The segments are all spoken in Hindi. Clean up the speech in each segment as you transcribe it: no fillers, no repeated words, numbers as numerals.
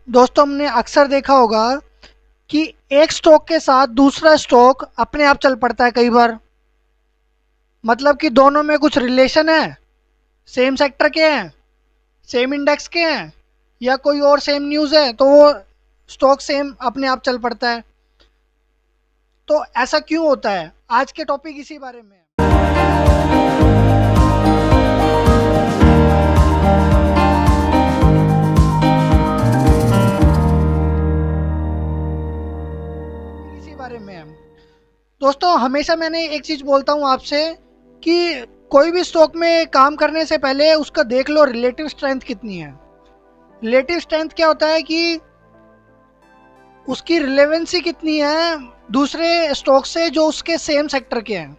दोस्तों हमने अक्सर देखा होगा कि एक स्टॉक के साथ दूसरा स्टॉक अपने आप चल पड़ता है कई बार। मतलब कि दोनों में कुछ रिलेशन है, सेम सेक्टर के हैं, सेम इंडेक्स के हैं, या कोई और सेम न्यूज़ है तो वो स्टॉक सेम अपने आप चल पड़ता है। तो ऐसा क्यों होता है? आज के टॉपिक इसी बारे में है। इसी बारे में है। दोस्तों हमेशा मैंने एक चीज़ बोलता हूँ आपसे कि कोई भी स्टॉक में काम करने से पहले उसका देख लो रिलेटिव स्ट्रेंथ कितनी है। रिलेटिव स्ट्रेंथ क्या होता है कि उसकी रिलेवेंसी कितनी है दूसरे स्टॉक से जो उसके सेम सेक्टर के हैं।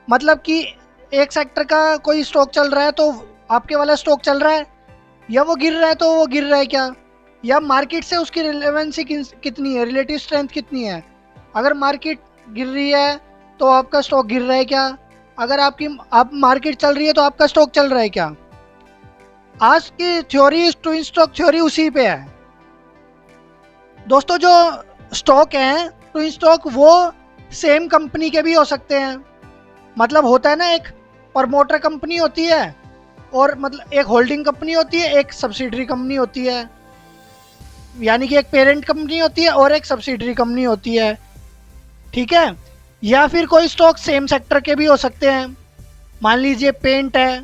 मतलब कि एक सेक्टर का कोई स्टॉक चल रहा है तो आपके वाला स्टॉक चल रहा है, या वो गिर रहा है तो वो गिर रहा है क्या, या मार्केट से उसकी रिलेवेंसी कितनी है, रिलेटिव स्ट्रेंथ कितनी है। अगर मार्केट गिर रही है तो आपका स्टॉक गिर रहा है क्या, अगर आप मार्केट चल रही है तो आपका स्टॉक चल रहा है क्या। आज की थ्योरी ट्विन स्टॉक थ्योरी उसी पे है। दोस्तों जो स्टॉक हैं ट्विन स्टॉक वो सेम कंपनी के भी हो सकते हैं। मतलब होता है ना, एक प्रमोटर कंपनी होती है और मतलब एक होल्डिंग कंपनी होती है, एक सब्सिडरी कंपनी होती है। यानी कि एक पेरेंट कंपनी होती है और एक सब्सिडरी कंपनी होती है। ठीक है। या फिर कोई स्टॉक सेम सेक्टर के भी हो सकते हैं। मान लीजिए पेंट है,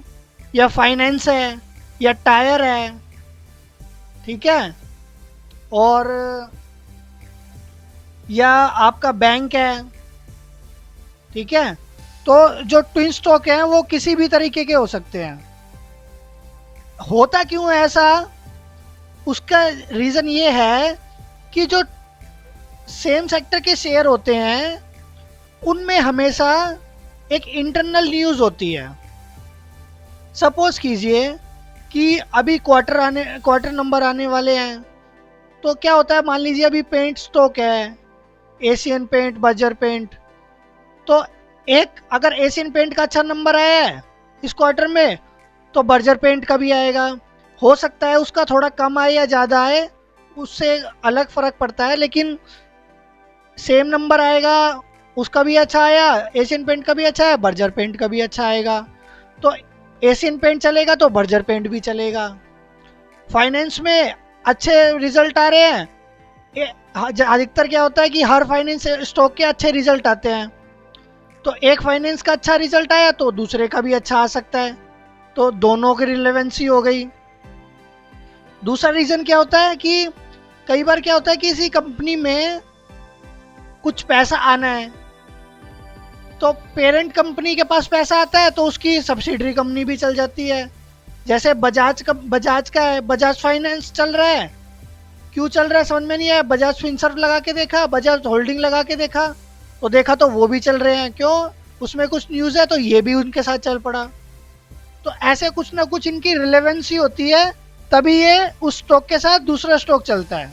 या फाइनेंस है, या टायर है। ठीक है। और या आपका बैंक है। ठीक है। तो जो ट्विन स्टॉक हैं वो किसी भी तरीके के हो सकते हैं। होता क्यों है ऐसा? उसका रीज़न ये है कि जो सेम सेक्टर के शेयर होते हैं उनमें हमेशा एक इंटरनल न्यूज़ होती है। सपोज कीजिए कि अभी क्वार्टर नंबर आने वाले हैं। तो क्या होता है, मान लीजिए अभी पेंट स्टॉक है, एशियन पेंट, बर्जर पेंट। तो एक अगर एशियन पेंट का अच्छा नंबर आया है इस क्वार्टर में तो बर्जर पेंट का भी आएगा। हो सकता है उसका थोड़ा कम आए या ज़्यादा आए, उससे अलग फ़र्क पड़ता है, लेकिन सेम नंबर आएगा। उसका भी अच्छा आया, एशियन पेंट का भी अच्छा है, बर्जर पेंट का भी अच्छा आएगा। तो एशियन पेंट चलेगा तो बर्जर पेंट भी चलेगा। फाइनेंस में अच्छे रिजल्ट आ रहे हैं। अधिकतर क्या होता है कि हर फाइनेंस स्टॉक के अच्छे रिजल्ट आते हैं। तो एक फाइनेंस का अच्छा रिजल्ट आया तो दूसरे का भी अच्छा आ सकता है। तो दोनों की रिलेवेंसी हो गई। दूसरा रीज़न क्या होता है कि कई बार क्या होता है कि किसी कंपनी में कुछ पैसा आना है, तो पेरेंट कंपनी के पास पैसा आता है तो उसकी सब्सिडरी कंपनी भी चल जाती है। जैसे बजाज का है, बजाज फाइनेंस चल रहा है। क्यों चल रहा है समझ में नहीं आया। बजाज फिनसर्व लगा के देखा, बजाज होल्डिंग लगा के देखा, तो देखा तो वो भी चल रहे हैं। क्यों? उसमें कुछ न्यूज़ है तो ये भी उनके साथ चल पड़ा। तो ऐसे कुछ ना कुछ इनकी रिलेवेंसी होती है, तभी ये उस स्टॉक के साथ दूसरा स्टॉक चलता है।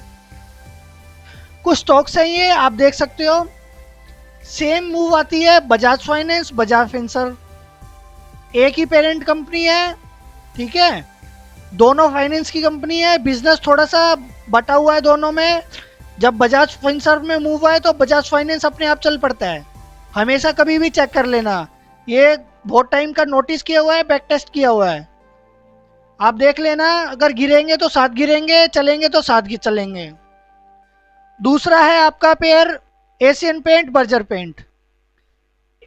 कुछ स्टॉक्स हैं ये आप देख सकते हो, सेम मूव आती है, बजाज फाइनेंस, बजाज फिनसर्व, एक ही पेरेंट कंपनी है। ठीक है। दोनों फाइनेंस की कंपनी है, बिजनेस थोड़ा सा बटा हुआ है दोनों में। जब बजाज फिनसर्व में मूव आए तो बजाज फाइनेंस अपने आप चल पड़ता है। हमेशा कभी भी चेक कर लेना, ये बहुत टाइम का नोटिस किया हुआ है, बैक टेस्ट किया हुआ है। आप देख लेना, अगर गिरेंगे तो साथ गिरेंगे, चलेंगे तो साथ चलेंगे। दूसरा है आपका pair Asian paint, Berger paint.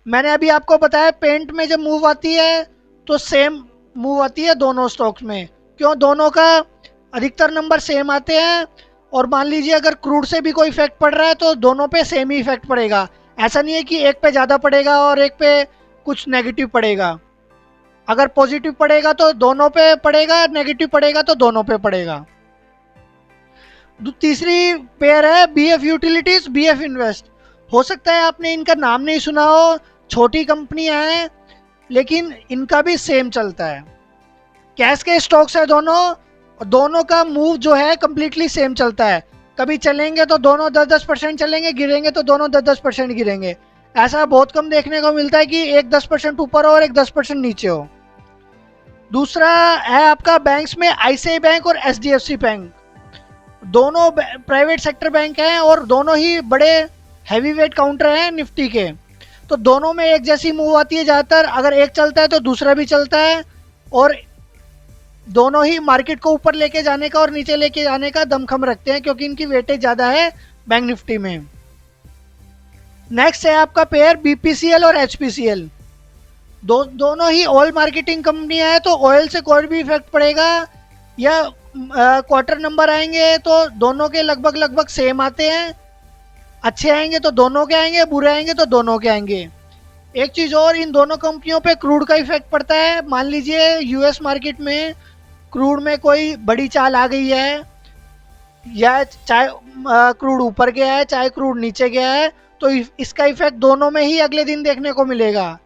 मैंने अभी आपको बताया पेंट में जब मूव आती है तो सेम मूव आती है दोनों स्टॉक्स में। क्यों? दोनों का अधिकतर नंबर सेम आते हैं। और मान लीजिए अगर क्रूड से भी कोई इफेक्ट पड़ रहा है तो दोनों पे सेम ही इफेक्ट पड़ेगा। ऐसा नहीं है कि एक पे ज़्यादा पड़ेगा और एक पे कुछ नेगेटिव पड़ेगा। अगर पॉजिटिव पड़ेगा तो दोनों पे पड़ेगा, नेगेटिव पड़ेगा तो दोनों पे पड़ेगा। तीसरी पेयर है बीएफ यूटिलिटीज, बीएफ इन्वेस्ट। हो सकता है आपने इनका नाम नहीं सुना हो, छोटी कंपनियां हैं, लेकिन इनका भी सेम चलता है। कैश के स्टॉक्स है दोनों, और दोनों का मूव जो है कम्प्लीटली सेम चलता है। कभी चलेंगे तो दोनों 10-10% चलेंगे, गिरेंगे तो दोनों 10-10% गिरेंगे। ऐसा बहुत कम देखने को मिलता है कि एक 10% ऊपर हो और एक 10% नीचे हो। दूसरा है आपका बैंक्स में आईसीआई बैंक और एचडीएफसी बैंक। दोनों प्राइवेट सेक्टर बैंक हैं और दोनों ही बड़े हैवी वेट काउंटर हैं निफ्टी के। तो दोनों में एक जैसी मूव आती है ज़्यादातर, अगर एक चलता है तो दूसरा भी चलता है, और दोनों ही मार्केट को ऊपर लेके जाने का और नीचे लेके जाने का दमखम रखते हैं, क्योंकि इनकी वेटेज ज़्यादा है बैंक निफ्टी में। नेक्स्ट है आपका पेयर बीपीसीएल और एचपीसीएल। दोनों ही ऑयल मार्केटिंग कंपनियां है, तो ऑयल से कोई भी इफेक्ट पड़ेगा या क्वार्टर नंबर आएंगे तो दोनों के लगभग लगभग सेम आते हैं। अच्छे आएंगे तो दोनों के आएंगे, बुरे आएंगे तो दोनों के आएंगे। एक चीज़ और, इन दोनों कंपनियों पे क्रूड का इफेक्ट पड़ता है। मान लीजिए यूएस मार्केट में क्रूड में कोई बड़ी चाल आ गई है, या चाहे क्रूड ऊपर गया है चाहे क्रूड नीचे गया है, तो इसका इफेक्ट दोनों में ही अगले दिन देखने को मिलेगा।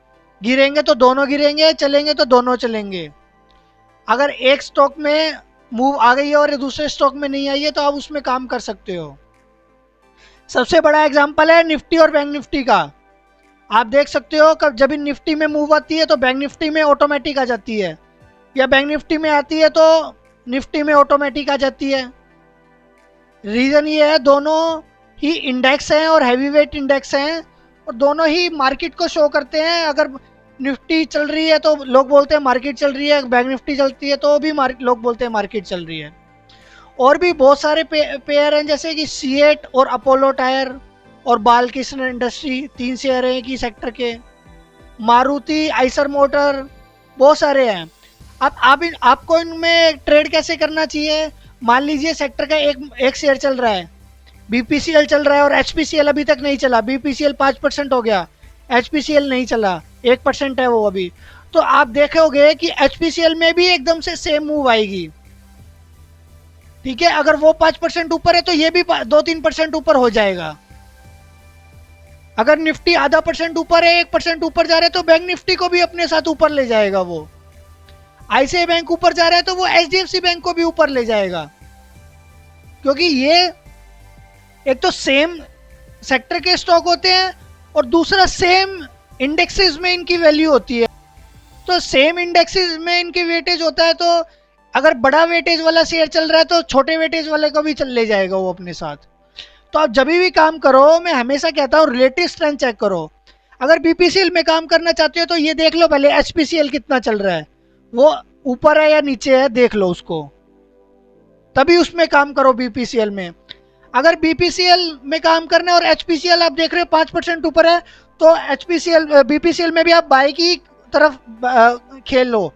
गिरेंगे तो दोनों गिरेंगे, चलेंगे तो दोनों चलेंगे। अगर एक स्टॉक में मूव आ गई है और दूसरे स्टॉक में नहीं आई है तो आप उसमें काम कर सकते हो। सबसे बड़ा एग्जांपल है निफ्टी और बैंक निफ्टी का। आप देख सकते हो कब जब इन निफ्टी में मूव आती है तो बैंक निफ्टी में ऑटोमेटिक आ जाती है, या बैंक निफ्टी में आती है तो निफ्टी में ऑटोमेटिक आ जाती है। रीज़न ये है, दोनों ही इंडेक्स हैं और हैवी वेट इंडेक्स हैं, और दोनों ही मार्केट को शो करते हैं। अगर निफ्टी चल रही है तो लोग बोलते हैं मार्केट चल रही है, बैंक निफ्टी चलती है तो भी लोग बोलते हैं मार्केट चल रही है। और भी बहुत सारे पेयर हैं, जैसे कि सीएट और अपोलो टायर और बालकृष्ण इंडस्ट्री, 3 शेयर हैं कि सेक्टर के। मारुति, आइसर मोटर, बहुत सारे हैं। अब आपको इनमें ट्रेड कैसे करना चाहिए? मान लीजिए सेक्टर का एक शेयर चल रहा है, बीपीसीएल चल रहा है और एचपीसीएल अभी तक नहीं चला। बीपीसीएल 5% हो गया, एचपीसीएल नहीं चला, 1% है वो अभी। तो आप देखोगे कि एचपीसीएल में भी एकदम से सेम मूव आएगी। ठीक है, अगर वो 5% ऊपर है तो ये भी 2-3% ऊपर हो जाएगा। अगर निफ्टी आधा परसेंट ऊपर है, 1% ऊपर जा रहा है, तो बैंक निफ्टी को भी अपने साथ ऊपर ले जाएगा वो। आईसीआई बैंक ऊपर जा रहा है तो वो एचडीएफसी बैंक को भी ऊपर ले जाएगा, क्योंकि ये एक तो सेम सेक्टर के स्टॉक होते हैं और दूसरा सेम इंडेक्सेस में इनकी वैल्यू होती है। तो सेम इंडेक्सेस में इनकी वेटेज होता है, तो अगर बड़ा वेटेज वाला शेयर चल रहा है तो छोटे वेटेज वाले को भी चल ले जाएगा वो अपने साथ। तो आप जब भी काम करो, मैं हमेशा कहता हूँ रिलेटिव स्ट्रेंथ चेक करो। अगर बीपीसीएल में काम करना चाहते हो तो ये देख लो पहले एचपीसीएल कितना चल रहा है, वो ऊपर है या नीचे है, देख लो उसको, तभी उसमें काम करो बीपीसीएल में। अगर बीपीसीएल में काम करना है और एचपीसीएल आप देख रहे हो 5% ऊपर है, तो एचपीसीएल बीपीसीएल में भी आप बाई की तरफ खेल लो,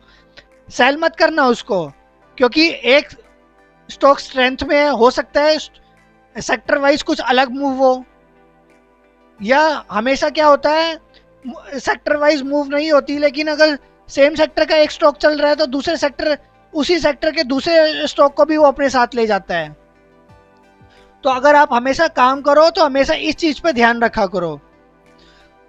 सेल मत करना उसको, क्योंकि एक स्टॉक स्ट्रेंथ में हो सकता है सेक्टर वाइज कुछ अलग मूव हो, या हमेशा क्या होता है सेक्टर वाइज मूव नहीं होती, लेकिन अगर सेम सेक्टर का एक स्टॉक चल रहा है तो दूसरे सेक्टर, उसी सेक्टर के दूसरे स्टॉक को भी वो अपने साथ ले जाता है। तो अगर आप हमेशा काम करो तो हमेशा इस चीज पे ध्यान रखा करो।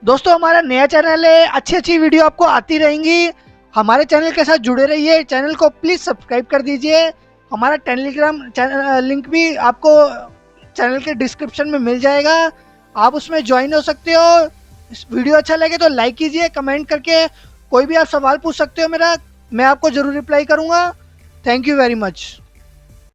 दोस्तों हमारा नया चैनल है, अच्छी अच्छी वीडियो आपको आती रहेंगी, हमारे चैनल के साथ जुड़े रहिए। चैनल को प्लीज़ सब्सक्राइब कर दीजिए। हमारा टेलीग्राम लिंक भी आपको चैनल के डिस्क्रिप्शन में मिल जाएगा, आप उसमें ज्वाइन हो सकते हो। वीडियो अच्छा लगे तो लाइक कीजिए, कमेंट करके कोई भी आप सवाल पूछ सकते हो मेरा, मैं आपको ज़रूर रिप्लाई करूँगा। Thank you very much.